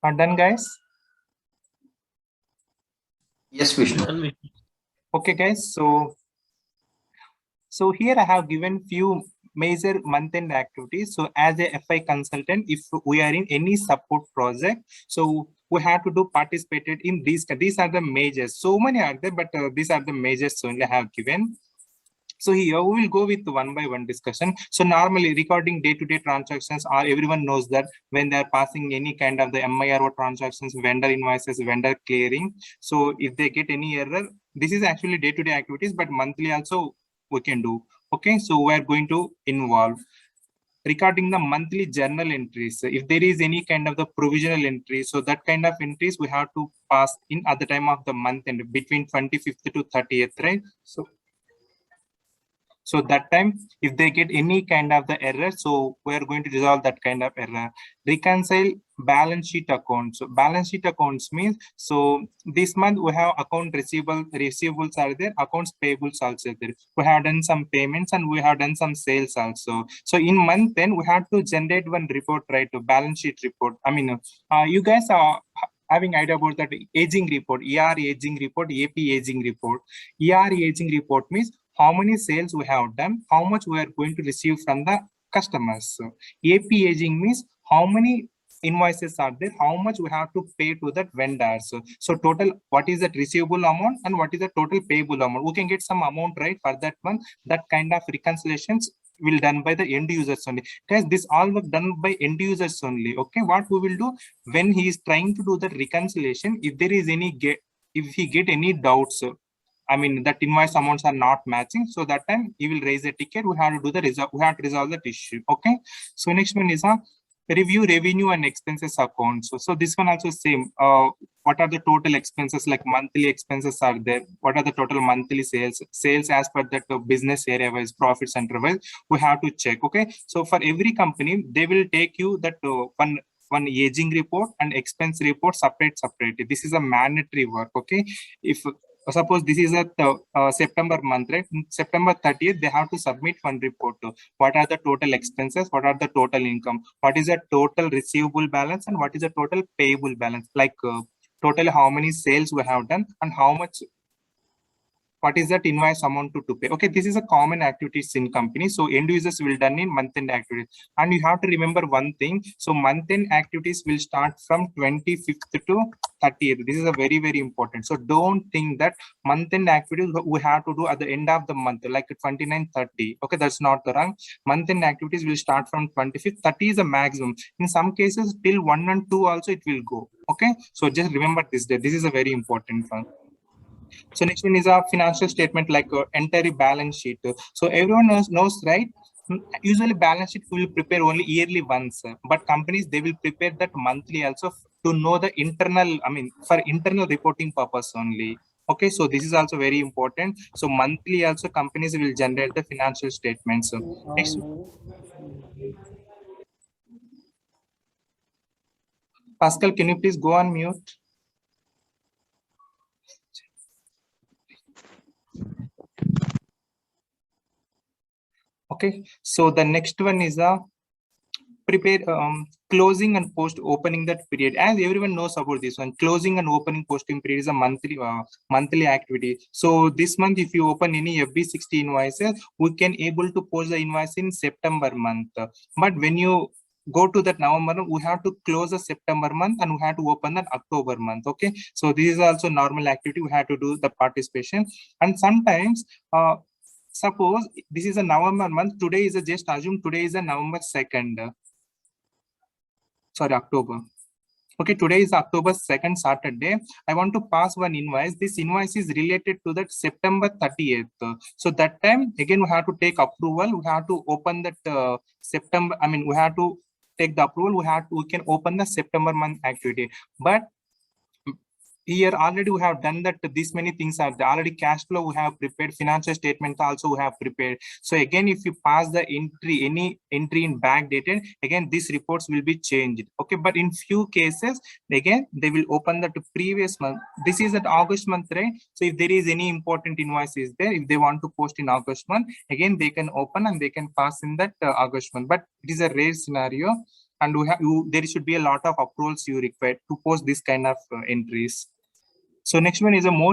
Are done, guys? Yes, Vishnu. Okay, guys. So here I have given few major month-end activities. So as a FI consultant, if we are in any support project, so we have to do participated in these. These are the majors. So many are there, but these are the majors only I have given. So here we will go with one by one discussion. So normally recording day-to-day transactions, or everyone knows that when they are passing any kind of the MIRO transactions, vendor invoices, vendor clearing. So if they get any error, this is actually day-to-day activities, but monthly also we can do. Okay, so we are going to involve regarding the monthly journal entries. If there is any kind of the provisional entry, so that kind of entries we have to pass in at the time of the month and between 25th to 30th, right? So that time, if they get any kind of the error, so we are going to resolve that kind of error. Reconcile balance sheet accounts. So balance sheet accounts means, so this month we have account receivables are there, accounts payables also there. We have done some payments and we have done some sales also. So in month then we have to generate one report, right? To balance sheet report. I mean, you guys are having idea about that aging report, ER aging report, AP aging report. ER aging report means how many sales we have done, how much we are going to receive from the customers. So AP aging means how many invoices are there, how much we have to pay to that vendors. So total, what is that receivable amount and what is the total payable amount. We can get some amount right for that month. That kind of reconciliations will done by the end users only. Guys, this all work done by end users only. Okay, what we will do when he is trying to do the reconciliation, if there is any if he get any doubts, I mean that invoice amounts are not matching, so that time he will raise a ticket. We have to do the we have to resolve that issue. Okay, so next one is a review revenue and expenses account. So this one also same. What are the total expenses, like monthly expenses are there? What are the total monthly sales as per that business area wise, profit center wise? We have to check. Okay, so for every company they will take you that one aging report and expense report separate. This is a mandatory work. Okay, if suppose this is a September month, right? September 30th, they have to submit one report to what are the total expenses, what are the total income, what is the total receivable balance, and what is the total payable balance, like total how many sales we have done and how much, what is that invoice amount to pay. Okay, this is a common activities in company. So end users will done in month-end activities. And you have to remember one thing. So month-end activities will start from 25th to 30th. This is a very, very important. So don't think that month-end activities we have to do at the end of the month, like 29, 30. Okay, that's not the wrong. Month-end activities will start from 25th. 30 is a maximum. In some cases, till 1 and 2 also it will go. Okay, so just remember this day. This is a very important one. So next one is a financial statement, like entire balance sheet. So everyone knows, right? Usually balance sheet will prepare only yearly once, but companies, they will prepare that monthly also to know the internal, I mean, for internal reporting purpose only. Okay, so this is also very important. So monthly also companies will generate the financial statements. So next, Pascal, can you please go on mute? Okay, so the next one is a prepare closing and post opening that period. As everyone knows about this one, closing and opening posting period is a monthly activity. So this month, if you open any FB60 invoices, we can able to post the invoice in September month. But when you go to that November, we have to close the September month and we have to open that October month. Okay, so this is also normal activity. We have to do the participation. And sometimes suppose this is a November month, today is a, just assume today is a November 2nd. Sorry, October. Okay, today is October 2nd, Saturday. I want to pass one invoice. This invoice is related to that September 30th. So that time, again, we have to take approval. We have to open that September. I mean, we have to take the approval. We can open the September month activity. But here already we have done that, these many things are there. Already cash flow we have prepared, financial statement also we have prepared. So again, if you pass the entry, any entry in backdated, again these reports will be changed. Okay, but in few cases again they will open the previous month. This is at August month, right? So if there is any important invoices there, if they want to post in August month, again they can open and they can pass in that August month. But it is a rare scenario. and there should be a lot of approvals you require to post this kind of entries. So next one is the most